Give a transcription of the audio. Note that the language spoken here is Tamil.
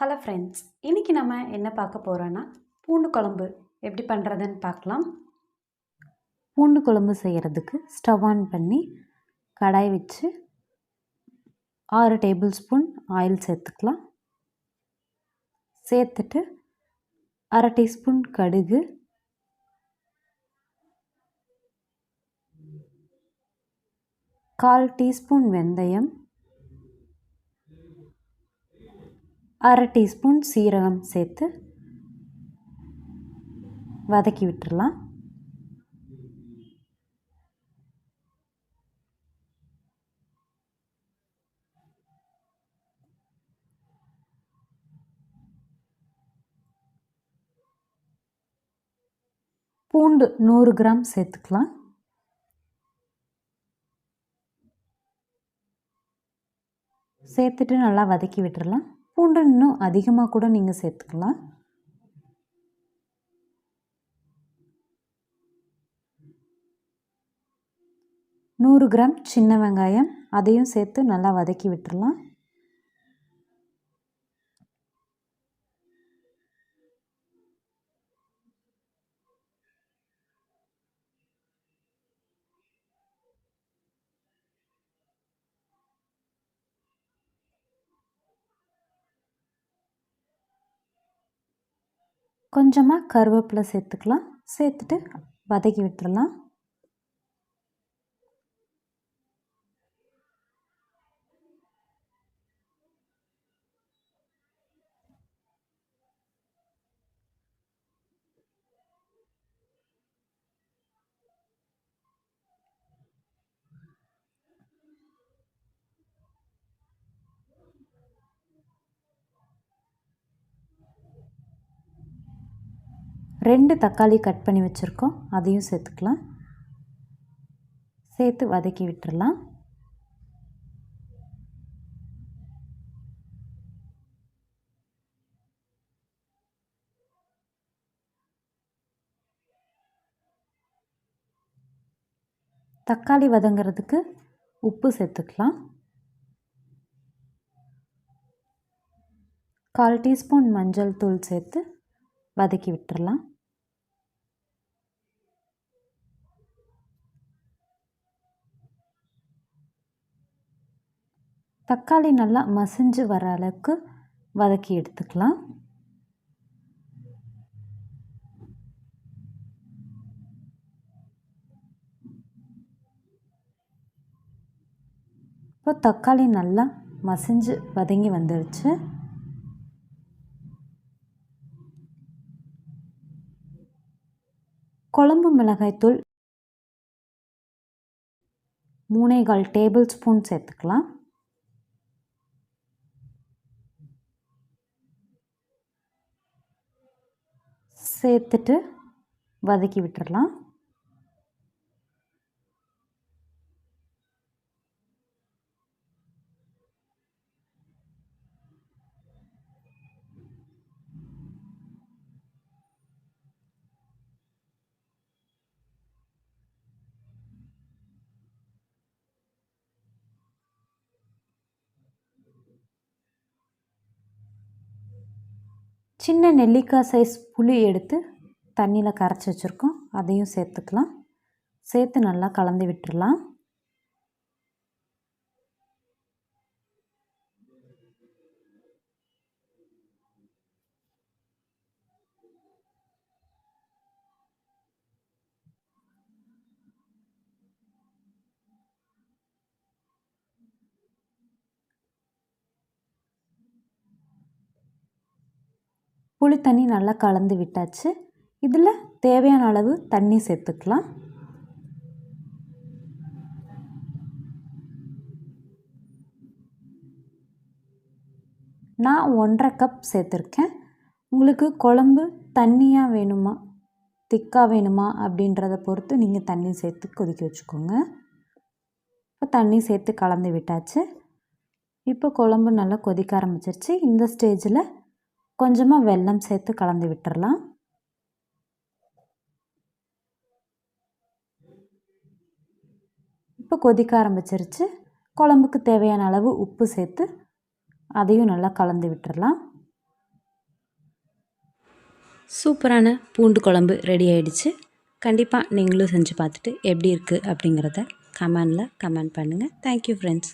ஹலோ ஃப்ரெண்ட்ஸ், இன்றைக்கி நம்ம என்ன பார்க்க போகிறோன்னா பூண்டு குழம்பு எப்படி பண்ணுறதுன்னு பார்க்கலாம். பூண்டு குழம்பு செய்கிறதுக்கு ஸ்டவ் ஆன் பண்ணி கடாய் வச்சு 6 டேபிள் ஸ்பூன் ஆயில் சேர்த்துக்கலாம். சேர்த்துட்டு 1/2 டீஸ்பூன் கடுகு, 1/4 டீஸ்பூன் வெந்தயம், 1/2 டீஸ்பூன் சீரகம் சேர்த்து வதக்கி விட்டுறலாம். பூண்டு 100 கிராம் சேர்த்துக்கலாம். சேர்த்துட்டு நல்லா வதக்கி விட்டுறலாம். பூண்டு இன்னும் அதிகமாக கூட நீங்கள் சேர்த்துக்கலாம். நூறு கிராம் சின்ன வெங்காயம் அதையும் சேர்த்து நல்லா வதக்கி விட்டுறலாம். கொஞ்சமாக கருவேப்பிலை சேர்த்துக்கலாம். சேர்த்துட்டு வதக்கி விட்டுறலாம். ரெண்டு தக்காளி கட் பண்ணி வச்சுருக்கோம், அதையும் சேர்த்துக்கலாம். சேர்த்து வதக்கி விட்டுறலாம். தக்காளி வதங்கிறதுக்கு உப்பு சேர்த்துக்கலாம். 1/4 டீஸ்பூன் மஞ்சள் தூள் சேர்த்து வதக்கி விட்டுறலாம். தக்காளி நல்லா மசிஞ்சு வர அளவுக்கு வதக்கி எடுத்துக்கலாம். இப்போ தக்காளி நல்லா மசிஞ்சு வதங்கி வந்துடுச்சு. குழம்பு மிளகாய்த்தூள் 3/4 டேபிள் ஸ்பூன் சேர்த்துக்கலாம். சேர்த்துட்டு வதக்கி விட்டுறலாம். சின்ன நெல்லிக்காய் சைஸ் புளி எடுத்து தண்ணியில் கரைச்சி வச்சுருக்கோம், அதையும் சேர்த்துக்கலாம். சேர்த்து நல்லா கலந்து விட்டுறலாம். புளி தண்ணி நல்லா கலந்து விட்டாச்சு. இதில் தேவையான அளவு தண்ணி சேர்த்துக்கலாம். நான் 1/2 கப் சேர்த்துருக்கேன். உங்களுக்கு குழம்பு தண்ணியாக வேணுமா திக்காக வேணுமா அப்படின்றத பொறுத்து நீங்கள் தண்ணி சேர்த்து கொதிக்க வச்சுக்கோங்க. இப்போ தண்ணி சேர்த்து கலந்து விட்டாச்சு. இப்போ குழம்பு நல்லா கொதிக்க ஆரம்பிச்சிருச்சு. இந்த ஸ்டேஜில் கொஞ்சமாக வெல்லம் சேர்த்து கலந்து விட்டுறலாம். இப்போ கொதிக்க ஆரம்பிச்சிருச்சு. குழம்புக்கு தேவையான அளவு உப்பு சேர்த்து அதையும் நல்லா கலந்து விட்டுறலாம். சூப்பரான பூண்டு குழம்பு ரெடி ஆயிடுச்சு. கண்டிப்பாக நீங்களும் செஞ்சு பார்த்துட்டு எப்படி இருக்குது அப்படிங்கிறத கமெண்ட் பண்ணுங்கள். Thank you friends.